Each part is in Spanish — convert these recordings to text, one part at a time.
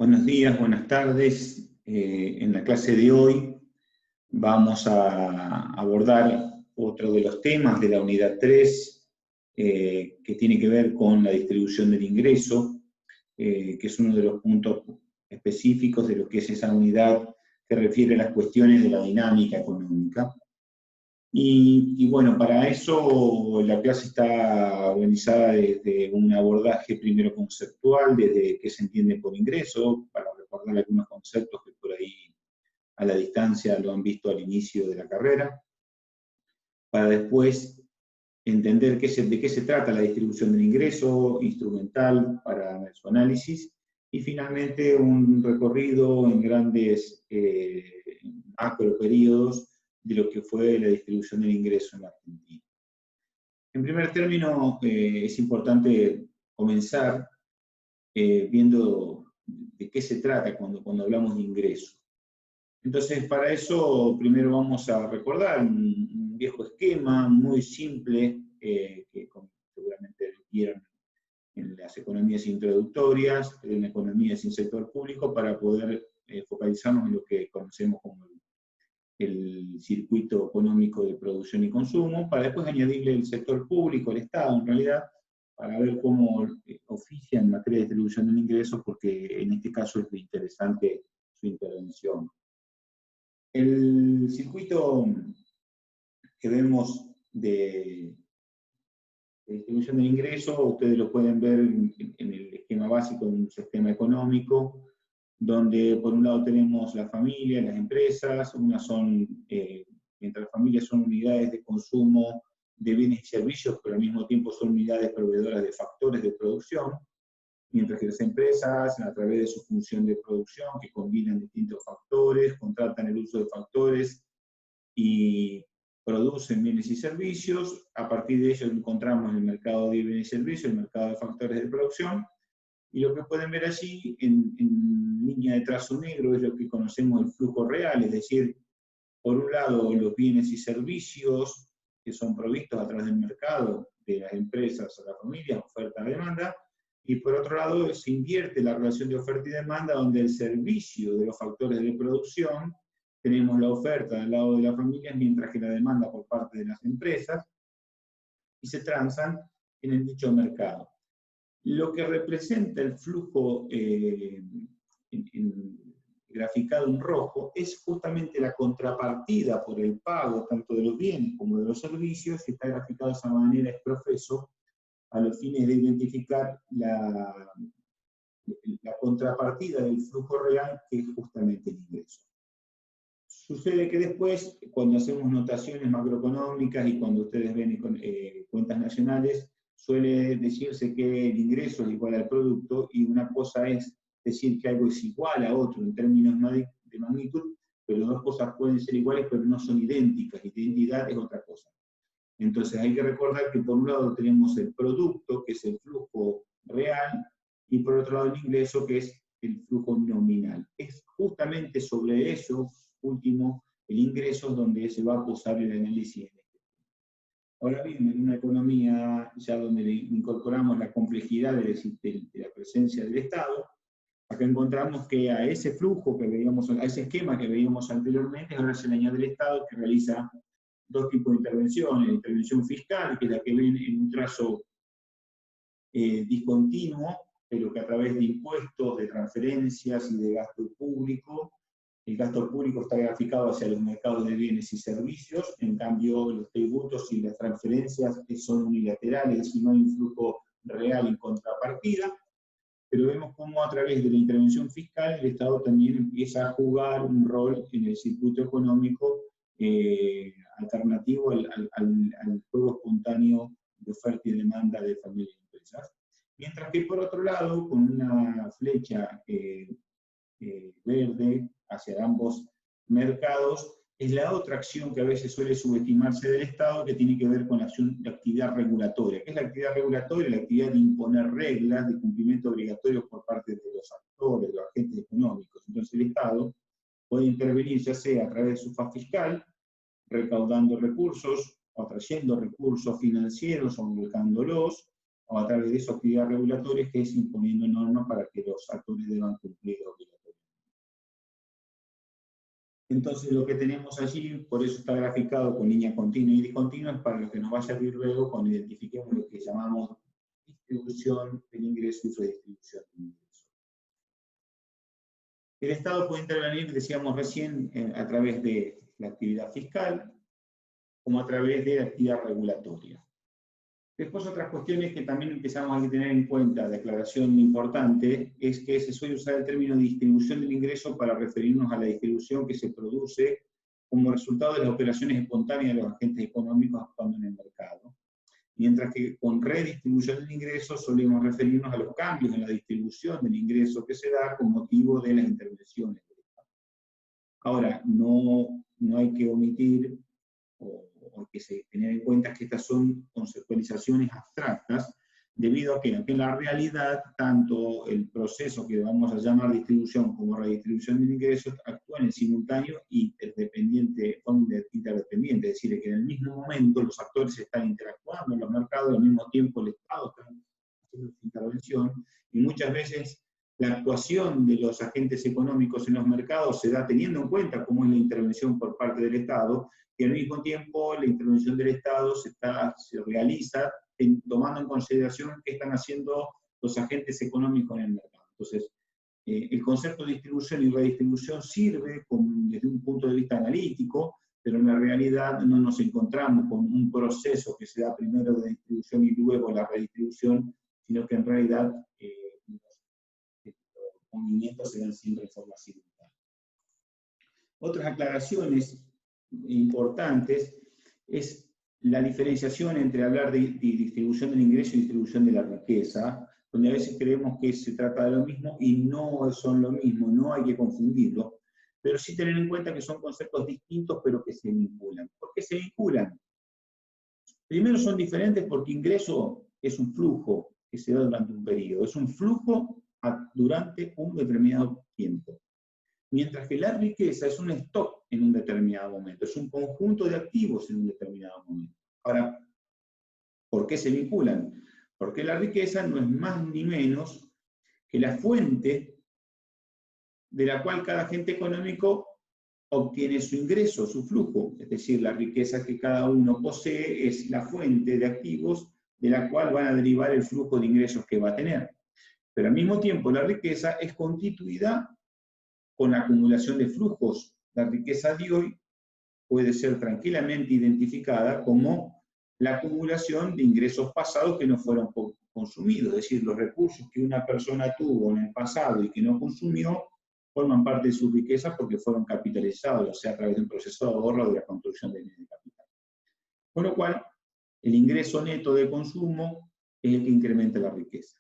Buenos días, buenas tardes. En la clase de hoy vamos a abordar otro de los temas de la unidad 3, que tiene que ver con la distribución del ingreso, que es uno de los puntos específicos de lo que es esa unidad que refiere a las cuestiones de la dinámica económica. Y bueno, para eso la clase está organizada desde un abordaje primero conceptual, desde qué se entiende por ingreso, para recordar algunos conceptos que por ahí a la distancia lo han visto al inicio de la carrera, para después entender de qué se trata la distribución del ingreso, instrumental para su análisis, y finalmente un recorrido en grandes macro periodos de lo que fue la distribución del ingreso en la Argentina. En primer término, es importante comenzar viendo de qué se trata cuando hablamos de ingreso. Entonces, para eso, primero vamos a recordar un viejo esquema muy simple, que seguramente vieron en las economías introductorias, en economías sin sector público, para poder focalizarnos en lo que conocemos como el circuito económico de producción y consumo, para después añadirle el sector público, el Estado en realidad, para ver cómo oficia en materia de distribución del ingreso, porque en este caso es interesante su intervención. El circuito que vemos de distribución del ingreso, ustedes lo pueden ver en el esquema básico de un sistema económico, donde por un lado tenemos la familia, las empresas, unas son, mientras las familias son unidades de consumo de bienes y servicios, pero al mismo tiempo son unidades proveedoras de factores de producción, mientras que las empresas, a través de su función de producción, que combinan distintos factores, contratan el uso de factores y producen bienes y servicios. A partir de ello encontramos el mercado de bienes y servicios, el mercado de factores de producción, y lo que pueden ver allí en línea de trazo negro es lo que conocemos el flujo real, es decir, por un lado los bienes y servicios que son provistos a través del mercado de las empresas a las familias, oferta-demanda, y por otro lado se invierte la relación de oferta y demanda, donde el servicio de los factores de producción tenemos la oferta del lado de las familias, mientras que la demanda por parte de las empresas, y se transan en el dicho mercado. Lo que representa el flujo graficado en rojo es justamente la contrapartida por el pago tanto de los bienes como de los servicios, y está graficado de esa manera exprofeso a los fines de identificar la contrapartida del flujo real, que es justamente el ingreso. Sucede que después, cuando hacemos notaciones macroeconómicas y cuando ustedes ven cuentas nacionales, suele decirse que el ingreso es igual al producto, y una cosa es decir que algo es igual a otro en términos de magnitud, pero dos cosas pueden ser iguales pero no son idénticas, y identidad es otra cosa. Entonces hay que recordar que por un lado tenemos el producto, que es el flujo real, y por otro lado el ingreso, que es el flujo nominal. Es justamente sobre eso último, el ingreso, donde se va a posar el análisis. Ahora bien, en una economía ya donde le incorporamos la complejidad de la presencia del Estado, acá encontramos que a ese flujo que veíamos, a ese esquema que veíamos anteriormente, ahora se le añade el Estado, que realiza dos tipos de intervenciones: la intervención fiscal, que es la que ven en un trazo discontinuo, pero que a través de impuestos, de transferencias y de gasto público, el gasto público está graficado hacia los mercados de bienes y servicios, en cambio los tributos y las transferencias son unilaterales, es decir, no hay un flujo real en contrapartida, pero vemos cómo a través de la intervención fiscal el Estado también empieza a jugar un rol en el circuito económico alternativo al juego espontáneo de oferta y demanda de familias y empresas. Mientras que por otro lado, con una flecha verde hacia ambos mercados, es la otra acción que a veces suele subestimarse del Estado, que tiene que ver con la actividad regulatoria. ¿Qué es la actividad regulatoria? La actividad de imponer reglas de cumplimiento obligatorio por parte de los actores, los agentes económicos. Entonces el Estado puede intervenir ya sea a través de su faz fiscal, recaudando recursos, o atrayendo recursos financieros o volcándolos, o a través de su actividad regulatoria, que es imponiendo normas para que los actores deban cumplir obligatoriamente. Entonces lo que tenemos allí, por eso está graficado con línea continua y discontinua, es para lo que nos va a servir luego cuando identifiquemos lo que llamamos distribución del ingreso y redistribución del ingreso. El Estado puede intervenir, decíamos recién, a través de la actividad fiscal, como a través de la actividad regulatoria. Después otras cuestiones que también empezamos a tener en cuenta, declaración importante, es que se suele usar el término distribución del ingreso para referirnos a la distribución que se produce como resultado de las operaciones espontáneas de los agentes económicos actuando en el mercado. Mientras que con redistribución del ingreso solemos referirnos a los cambios en la distribución del ingreso que se da con motivo de las intervenciones del Estado. Ahora, no hay que omitir o que se tener en cuenta que estas son conceptualizaciones abstractas, debido a que en la realidad, tanto el proceso que vamos a llamar distribución como redistribución de ingresos actúan en simultáneo y interdependiente, es decir, que en el mismo momento los actores están interactuando en los mercados, al mismo tiempo el Estado está haciendo su intervención, y muchas veces la actuación de los agentes económicos en los mercados se da teniendo en cuenta cómo es la intervención por parte del Estado, y al mismo tiempo la intervención del Estado se realiza tomando en consideración qué están haciendo los agentes económicos en el mercado. Entonces, el concepto de distribución y redistribución sirve desde un punto de vista analítico, pero en la realidad no nos encontramos con un proceso que se da primero de distribución y luego la redistribución, sino que en realidad los movimientos se dan siempre de forma simultánea. Otras aclaraciones importantes es la diferenciación entre hablar de distribución del ingreso y distribución de la riqueza, donde a veces creemos que se trata de lo mismo y no son lo mismo, no hay que confundirlo, pero sí tener en cuenta que son conceptos distintos pero que se vinculan. ¿Por qué se vinculan? Primero son diferentes porque ingreso es un flujo que se da durante un periodo, es un flujo durante un determinado tiempo. Mientras que la riqueza es un stock en un determinado momento, es un conjunto de activos en un determinado momento. Ahora, ¿por qué se vinculan? Porque la riqueza no es más ni menos que la fuente de la cual cada agente económico obtiene su ingreso, su flujo. Es decir, la riqueza que cada uno posee es la fuente de activos de la cual van a derivar el flujo de ingresos que va a tener. Pero al mismo tiempo la riqueza es constituida con la acumulación de flujos. La riqueza de hoy puede ser tranquilamente identificada como la acumulación de ingresos pasados que no fueron consumidos, es decir, los recursos que una persona tuvo en el pasado y que no consumió forman parte de su riqueza porque fueron capitalizados, o sea, a través de un proceso de ahorro de la construcción de bienes de capital. Con lo cual, el ingreso neto de consumo es el que incrementa la riqueza.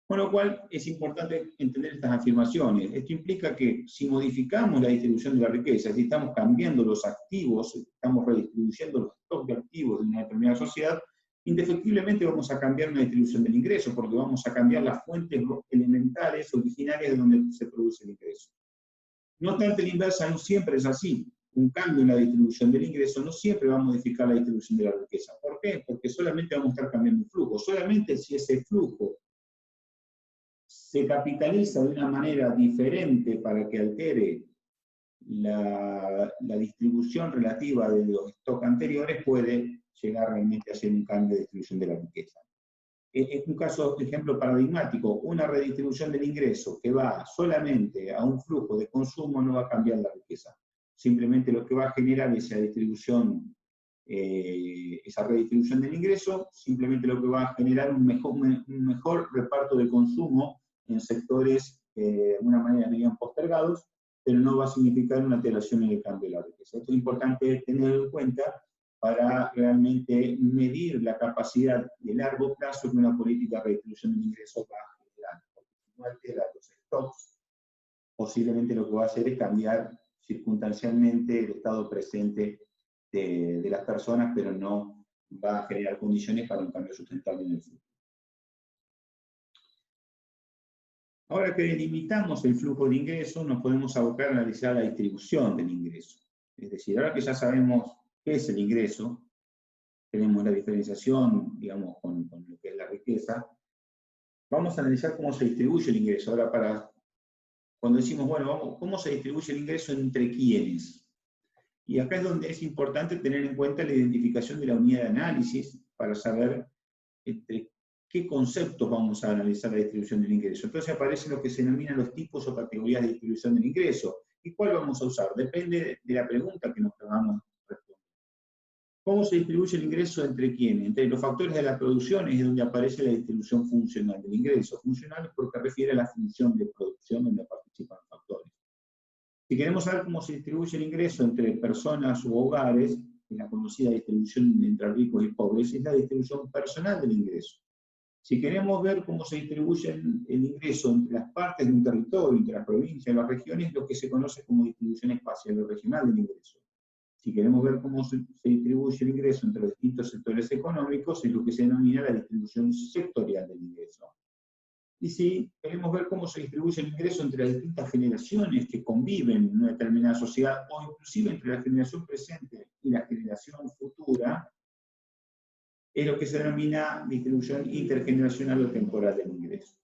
Con lo cual, es importante entender estas afirmaciones. Esto implica que si modificamos la distribución de la riqueza, si estamos cambiando los activos, estamos redistribuyendo los stocks de activos de una determinada sociedad, indefectiblemente vamos a cambiar una distribución del ingreso, porque vamos a cambiar las fuentes elementales, originarias de donde se produce el ingreso. No obstante, la inversa no siempre es así. Un cambio en la distribución del ingreso no siempre va a modificar la distribución de la riqueza. ¿Por qué? Porque solamente vamos a estar cambiando un flujo. Solamente si ese flujo se capitaliza de una manera diferente para que altere la distribución relativa de los stocks anteriores, puede llegar realmente a hacer un cambio de distribución de la riqueza. Es un ejemplo paradigmático. Una redistribución del ingreso que va solamente a un flujo de consumo no va a cambiar la riqueza. Simplemente lo que va a generar esa distribución, esa redistribución del ingreso, simplemente lo que va a generar un mejor reparto de consumo en sectores de alguna manera venían postergados, pero no va a significar una alteración en el cambio de la riqueza. Esto es importante tenerlo en cuenta para realmente medir la capacidad de largo plazo que una política de redistribución de ingresos va a generar. Porque si no altera los stocks, posiblemente lo que va a hacer es cambiar circunstancialmente el estado presente de las personas, pero no va a generar condiciones para un cambio sustentable en el futuro. Ahora que delimitamos el flujo de ingresos, nos podemos abocar a analizar la distribución del ingreso. Es decir, ahora que ya sabemos qué es el ingreso, tenemos la diferenciación, digamos, con lo que es la riqueza. Vamos a analizar cómo se distribuye el ingreso. Ahora, cuando decimos, bueno, ¿cómo se distribuye el ingreso entre quiénes? Y acá es donde es importante tener en cuenta la identificación de la unidad de análisis para saber entre qué conceptos vamos a analizar la distribución del ingreso. Entonces aparecen lo que se denominan los tipos o categorías de distribución del ingreso. ¿Y cuál vamos a usar? Depende de la pregunta que nos hagamos responder. ¿Cómo se distribuye el ingreso entre quiénes? Entre los factores de la producción es donde aparece la distribución funcional del ingreso. Funcional es porque refiere a la función de producción donde participan los factores. Si queremos saber cómo se distribuye el ingreso entre personas u hogares, en la conocida distribución entre ricos y pobres, es la distribución personal del ingreso. Si queremos ver cómo se distribuye el ingreso entre las partes de un territorio, entre las provincias y las regiones, es lo que se conoce como distribución espacial o regional del ingreso. Si queremos ver cómo se distribuye el ingreso entre los distintos sectores económicos, es lo que se denomina la distribución sectorial del ingreso. Y si queremos ver cómo se distribuye el ingreso entre las distintas generaciones que conviven en una determinada sociedad, o inclusive entre la generación presente y la generación futura, es lo que se denomina distribución intergeneracional o temporal del ingreso.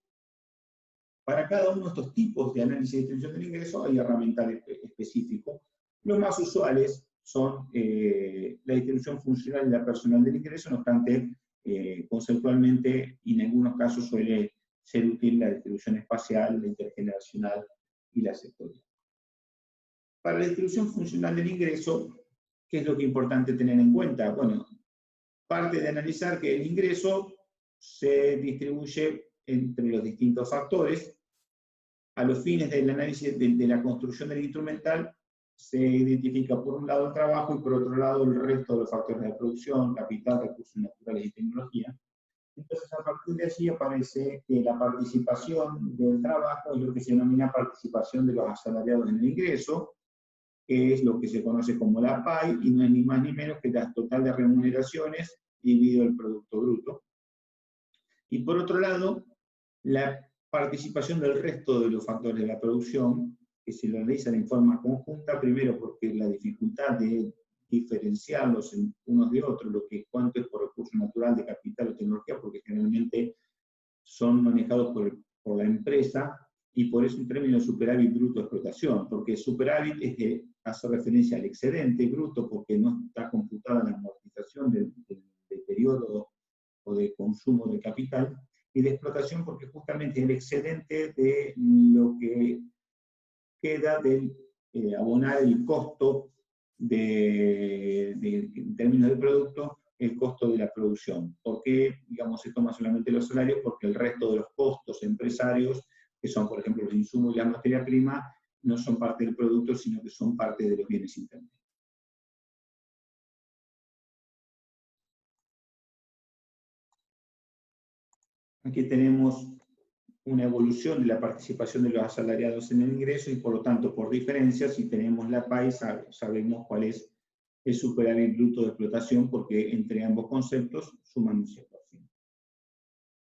Para cada uno de estos tipos de análisis de distribución del ingreso hay herramientas específicas. Los más usuales son la distribución funcional y la personal del ingreso, no obstante, conceptualmente, y en algunos casos suele ser útil la distribución espacial, la intergeneracional y la sectorial. Para la distribución funcional del ingreso, ¿qué es lo que es importante tener en cuenta? Bueno, parte de analizar que el ingreso se distribuye entre los distintos factores. A los fines del análisis de la construcción del instrumental, se identifica por un lado el trabajo y por otro lado el resto de los factores de producción, capital, recursos naturales y tecnología. Entonces, a partir de allí aparece que la participación del trabajo es lo que se denomina participación de los asalariados en el ingreso, que es lo que se conoce como la PAI, y no es ni más ni menos que la total de remuneraciones dividido el Producto Bruto. Y por otro lado, la participación del resto de los factores de la producción, que se lo realizan en forma conjunta, primero porque la dificultad de diferenciarlos unos de otros, cuánto es por recurso natural, de capital o tecnología, porque generalmente son manejados por la empresa, y por eso un término superávit bruto de explotación, porque superávit hace referencia al excedente bruto, porque no está computada la amortización del periodo o de consumo de capital, y de explotación porque justamente el excedente de lo que queda de abonar el costo en términos de producto, el costo de la producción. ¿Por qué, digamos, se toma solamente los salarios? Porque el resto de los costos empresarios, que son, por ejemplo, los insumos y la materia prima, no son parte del producto, sino que son parte de los bienes intermedios. Aquí tenemos una evolución de la participación de los asalariados en el ingreso y por lo tanto, por diferencia, si tenemos la PAI, sabemos cuál es el superávit bruto de explotación porque entre ambos conceptos suman un 100%.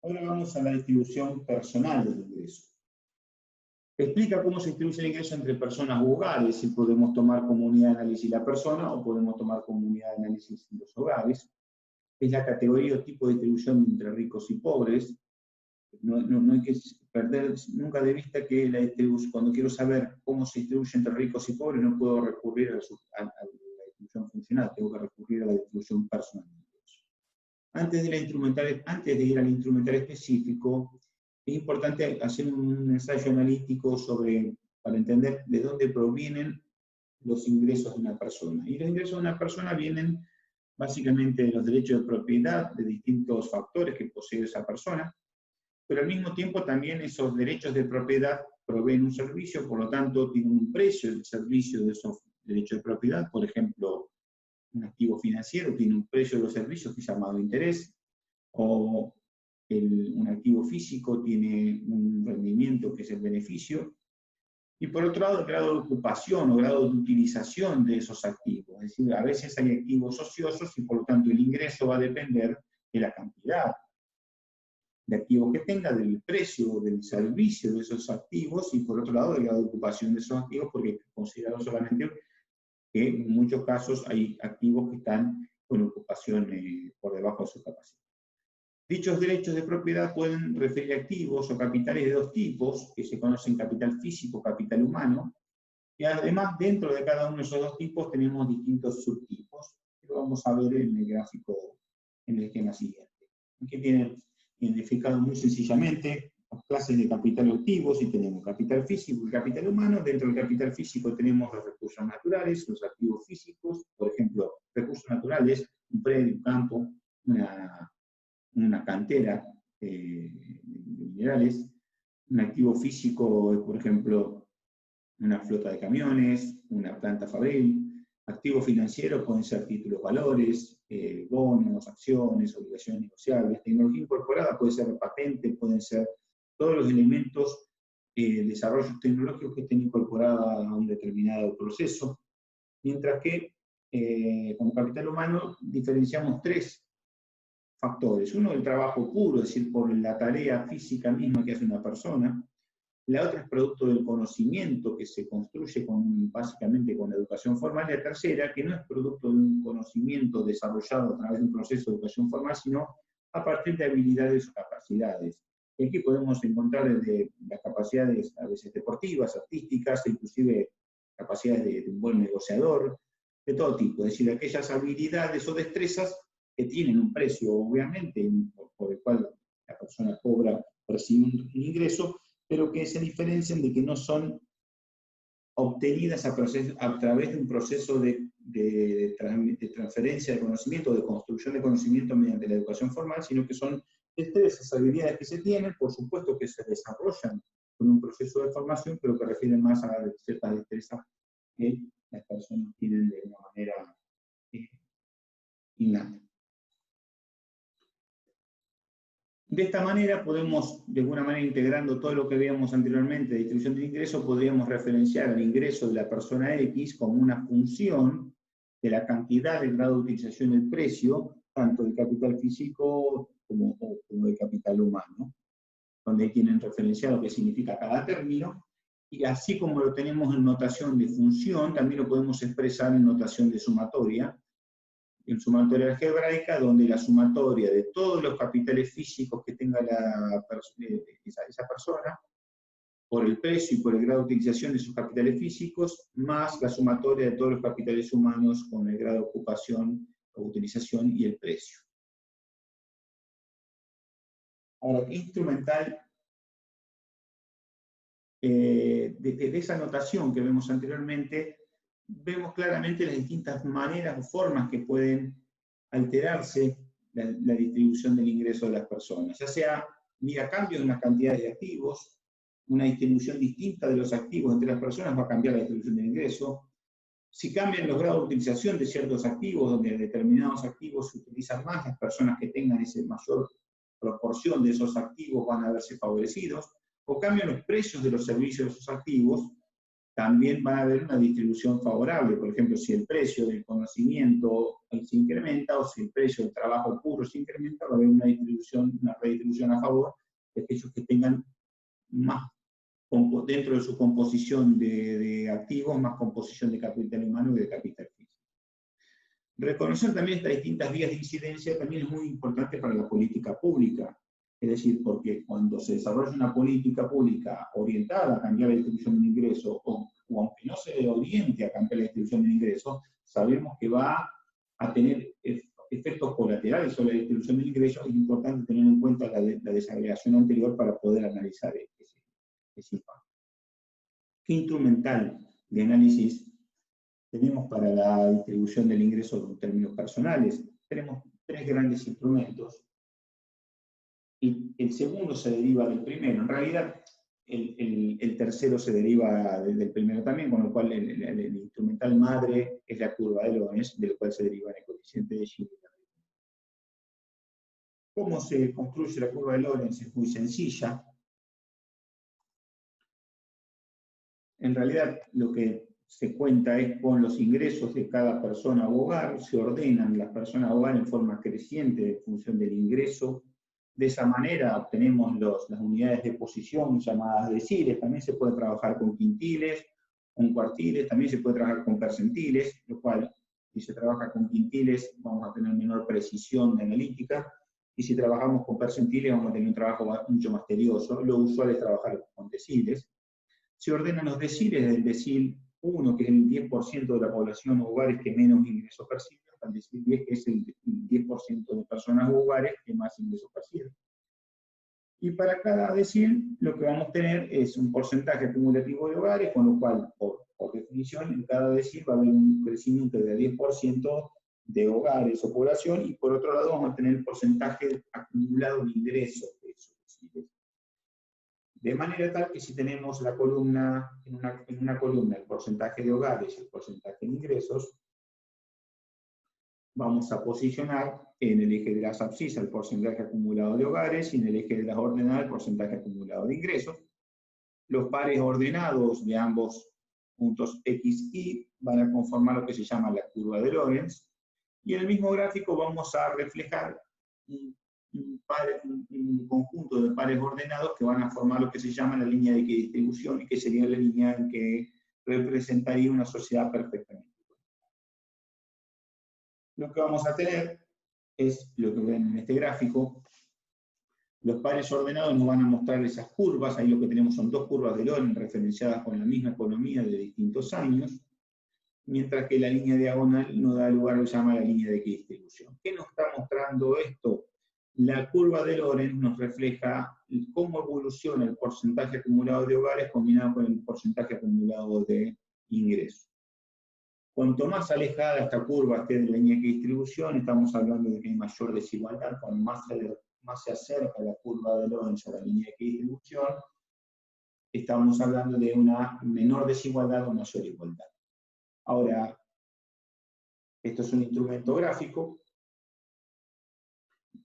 Ahora vamos a la distribución personal del ingreso. Explica cómo se distribuye el ingreso entre personas u hogares, si podemos tomar como unidad de análisis la persona o podemos tomar como unidad de análisis los hogares. Es la categoría o tipo de distribución entre ricos y pobres. No hay que perder nunca de vista que la distribución, cuando quiero saber cómo se distribuye entre ricos y pobres, no puedo recurrir a la distribución funcional, tengo que recurrir a la distribución personal. Antes de ir al instrumental específico, es importante hacer un ensayo analítico para entender de dónde provienen los ingresos de una persona. Y los ingresos de una persona vienen básicamente de los derechos de propiedad, de distintos factores que posee esa persona, pero al mismo tiempo también esos derechos de propiedad proveen un servicio, por lo tanto tienen un precio el servicio de esos derechos de propiedad. Por ejemplo, un activo financiero tiene un precio de los servicios que es llamado interés, o un activo físico tiene un rendimiento que es el beneficio, y por otro lado el grado de ocupación o grado de utilización de esos activos. Es decir, a veces hay activos ociosos y por lo tanto el ingreso va a depender de la cantidad de activos que tenga, del precio del servicio de esos activos, y por otro lado del grado de ocupación de esos activos, porque considero solamente que en muchos casos hay activos que están con ocupación por debajo de su capacidad. Dichos derechos de propiedad pueden referir a activos o capitales de dos tipos, que se conocen capital físico, capital humano, y además dentro de cada uno de esos dos tipos tenemos distintos subtipos, que lo vamos a ver en el gráfico, en el esquema siguiente. Aquí tienen identificado muy sencillamente las clases de capital activos, y tenemos capital físico y capital humano. Dentro del capital físico tenemos los recursos naturales, los activos físicos, por ejemplo, recursos naturales, un predio, un campo, una cantera de minerales. Un activo físico, por ejemplo, una flota de camiones, una planta fabril. Activos financieros pueden ser títulos, valores, bonos, acciones, obligaciones negociables. Tecnología incorporada puede ser patente, pueden ser todos los elementos, desarrollos tecnológicos que estén incorporados a un determinado proceso. Mientras que, como capital humano, diferenciamos tres factores. Uno, el trabajo puro, es decir, por la tarea física misma que hace una persona. La otra es producto del conocimiento que se construye básicamente con la educación formal. Y la tercera, que no es producto de un conocimiento desarrollado a través de un proceso de educación formal, sino a partir de habilidades o capacidades. Y aquí podemos encontrar desde las capacidades a veces deportivas, artísticas, e inclusive capacidades de un buen negociador, de todo tipo. Es decir, aquellas habilidades o destrezas que tienen un precio, obviamente, por el cual la persona percibe un ingreso, pero que se diferencian de que no son obtenidas a través de un proceso de transferencia de conocimiento, de construcción de conocimiento mediante la educación formal, sino que son destrezas, habilidades que se tienen, por supuesto que se desarrollan con un proceso de formación, pero que refieren más a ciertas destrezas que las personas tienen de una manera innata. De esta manera podemos, de alguna manera integrando todo lo que veíamos anteriormente de distribución del ingreso, podríamos referenciar el ingreso de la persona X como una función de la cantidad, del grado de utilización del precio, tanto del capital físico como del capital humano, donde tienen referenciado qué significa cada término, y así como lo tenemos en notación de función, también lo podemos expresar en notación de sumatoria, en sumatoria algebraica, donde la sumatoria de todos los capitales físicos que tenga esa persona, por el precio y por el grado de utilización de sus capitales físicos, más la sumatoria de todos los capitales humanos con el grado de ocupación o utilización y el precio. Ahora, instrumental, de esa notación que vemos anteriormente, vemos claramente las distintas maneras o formas que pueden alterarse la distribución del ingreso de las personas, ya sea vía cambio de unas cantidades de activos, una distribución distinta de los activos entre las personas va a cambiar la distribución del ingreso. Si cambian los grados de utilización de ciertos activos, donde determinados activos se utilizan más, las personas que tengan esa mayor proporción de esos activos van a verse favorecidos, o cambian los precios de los servicios de esos activos, también va a haber una distribución favorable. Por ejemplo, si el precio del conocimiento se incrementa, o si el precio del trabajo puro se incrementa, va a haber una redistribución a favor de aquellos que tengan más, dentro de su composición de activos, más composición de capital humano y de capital físico. Reconocer también estas distintas vías de incidencia también es muy importante para la política pública. Es decir, porque cuando se desarrolla una política pública orientada a cambiar la distribución del ingreso, o aunque no se oriente a cambiar la distribución del ingreso, sabemos que va a tener efectos colaterales sobre la distribución del ingreso. Es importante tener en cuenta la desagregación anterior para poder analizar ese impacto. ¿Qué instrumental de análisis tenemos para la distribución del ingreso en términos personales? Tenemos tres grandes instrumentos. Y el segundo se deriva del primero. En realidad, el tercero se deriva del primero también, con lo cual el instrumental madre es la curva de Lorenz, del cual se deriva el coeficiente de Gini. ¿Cómo se construye la curva de Lorenz? Es muy sencilla. En realidad, lo que se cuenta es con los ingresos de cada persona o hogar, se ordenan las personas o hogar en forma creciente en función del ingreso. De esa manera obtenemos las unidades de posición llamadas deciles. También se puede trabajar con quintiles, con cuartiles, también se puede trabajar con percentiles, lo cual Si se trabaja con quintiles, vamos a tener menor precisión de analítica, y si trabajamos con percentiles, vamos a tener un trabajo mucho más tedioso. Lo usual es trabajar con deciles. Se ordenan los deciles del decil 1, que es el 10% de la población o hogares que menos ingresos perciben, hasta el decil 10, que es el 10% de personas o hogares que más ingresos perciben. Y para cada decil, lo que vamos a tener es un porcentaje acumulativo de hogares, con lo cual, por definición, en cada decil va a haber un crecimiento de 10% de hogares o población, y por otro lado vamos a tener el porcentaje acumulado de ingresos de esos deciles. De manera tal que si tenemos la columna, en una columna el porcentaje de hogares y el porcentaje de ingresos, vamos a posicionar en el eje de las abscisas el porcentaje acumulado de hogares y en el eje de las ordenadas el porcentaje acumulado de ingresos. Los pares ordenados de ambos puntos X, Y van a conformar lo que se llama la curva de Lorenz, y en el mismo gráfico vamos a reflejar un conjunto de pares ordenados que van a formar lo que se llama la línea de equidistribución, y que sería la línea en que representaría una sociedad perfectamente. Lo que vamos a tener es lo que ven en este gráfico. Los pares ordenados nos van a mostrar esas curvas. Ahí lo que tenemos son dos curvas de Lorenz referenciadas con la misma economía de distintos años, mientras que la línea diagonal nos da lugar a lo que se llama la línea de equidistribución. ¿Qué nos está mostrando esto? La curva de Lorenz nos refleja cómo evoluciona el porcentaje acumulado de hogares combinado con el porcentaje acumulado de ingresos. Cuanto más alejada esta curva esté de la línea de distribución, estamos hablando de que hay mayor desigualdad. Cuanto más se acerca la curva de Lorenz a la línea de distribución, estamos hablando de una menor desigualdad o mayor igualdad. Ahora, esto es un instrumento gráfico.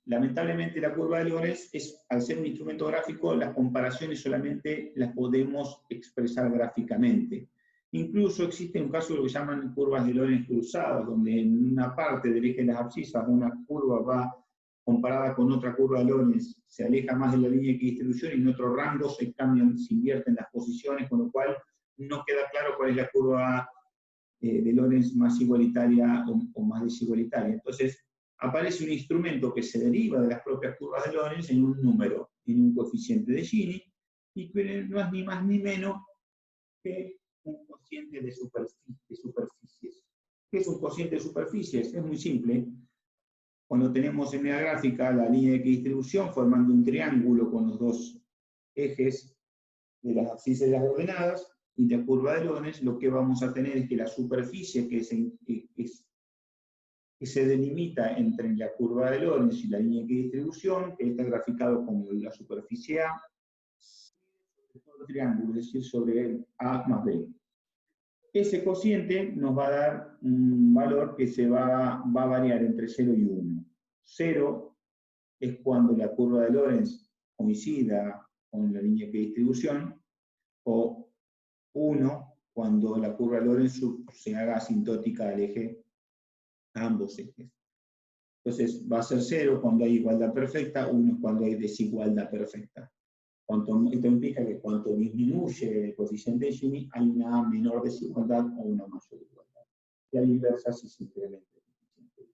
Lamentablemente la curva de Lorenz, al ser un instrumento gráfico, las comparaciones solamente las podemos expresar gráficamente. Incluso existe un caso de lo que llaman curvas de Lorenz cruzadas, donde en una parte del eje de las abscisas una curva va comparada con otra curva de Lorenz, se aleja más de la línea de equidistribución, y en otro rango se cambian, se invierten las posiciones, con lo cual no queda claro cuál es la curva de Lorenz más igualitaria o más desigualitaria. Entonces, aparece un instrumento que se deriva de las propias curvas de Lorenz en un número, en un coeficiente de Gini, y que no es ni más ni menos que un cociente de superficies. ¿Qué es un cociente de superficies? Es muy simple. Cuando tenemos en la gráfica la línea de equidistribución formando un triángulo con los dos ejes de las abscisas y las ordenadas, y la curva de Lorenz, lo que vamos a tener es que la superficie que se delimita entre la curva de Lorenz y la línea de equidistribución, que está graficado como la superficie A, sobre el triángulo, es decir, sobre el A más B. Ese cociente nos va a dar un valor que va a variar entre 0 y 1. 0 es cuando la curva de Lorenz coincida con la línea de equidistribución, o 1 cuando la curva de Lorenz se haga asintótica al eje, a ambos ejes. Entonces va a ser 0 cuando hay igualdad perfecta, 1 es cuando hay desigualdad perfecta. Esto implica que cuanto disminuye el coeficiente de Gini, hay una menor desigualdad o una mayor igualdad. Y a la inversa si se incrementa el coeficiente de Gini.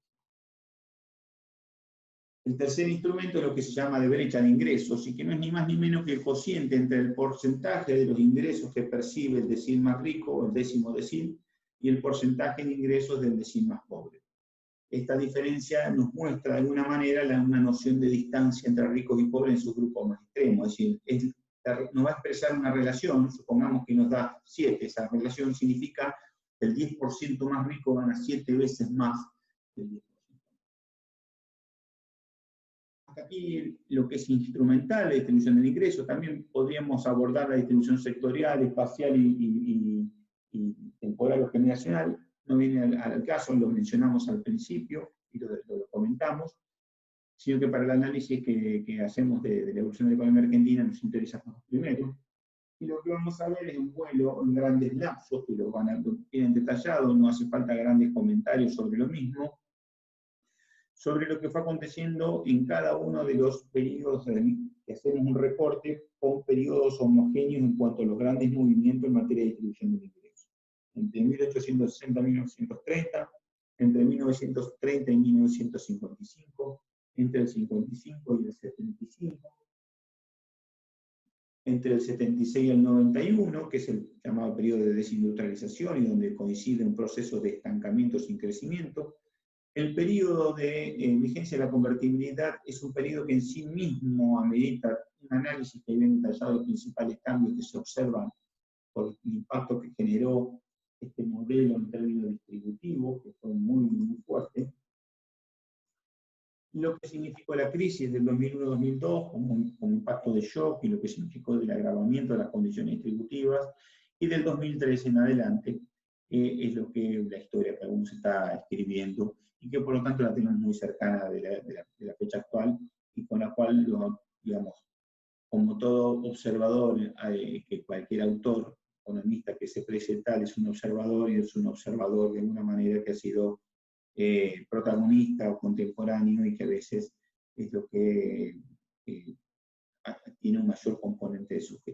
El tercer instrumento es lo que se llama de brecha de ingresos, y que no es ni más ni menos que el cociente entre el porcentaje de los ingresos que percibe el decil más rico, el décimo decil, y el porcentaje de ingresos del decil más pobre. Esta diferencia nos muestra de alguna manera una noción de distancia entre ricos y pobres en sus grupos más extremos. Es decir, nos va a expresar una relación, supongamos que nos da 7, esa relación significa que el 10% más rico gana 7 veces más que el 10%. Hasta aquí lo que es instrumental, la distribución del ingreso. También podríamos abordar la distribución sectorial, espacial y temporal o generacional. No viene al caso, lo mencionamos al principio y lo comentamos, sino que para el análisis que hacemos de la evolución de la economía argentina nos interesa primero. Y lo que vamos a ver es un vuelo en grandes lapsos, que lo tienen detallado, no hace falta grandes comentarios sobre lo mismo, sobre lo que fue aconteciendo en cada uno de los periodos, que hacemos un reporte con periodos homogéneos en cuanto a los grandes movimientos en materia de distribución del ingreso. Entre 1860 y 1930, entre 1930 y 1955, entre el 55 y el 75, entre el 76 y el 91, que es el llamado periodo de desindustrialización y donde coincide un proceso de estancamiento sin crecimiento. El periodo de vigencia de la convertibilidad es un periodo que en sí mismo amerita un análisis que viene detallado los principales cambios que se observan por el impacto que generó este modelo en términos distributivos, que fue muy, muy fuerte. Lo que significó la crisis del 2001-2002 como impacto de shock y lo que significó el agravamiento de las condiciones distributivas, y del 2003 en adelante es lo que la historia que aún se está escribiendo y que por lo tanto la tenemos muy cercana de la fecha actual y con la cual, digamos, como todo observador, que cualquier autor, economista que se precie tal es un observador y es un observador de una manera que ha sido protagonista o contemporáneo y que a veces es lo que tiene un mayor componente de subjetividad.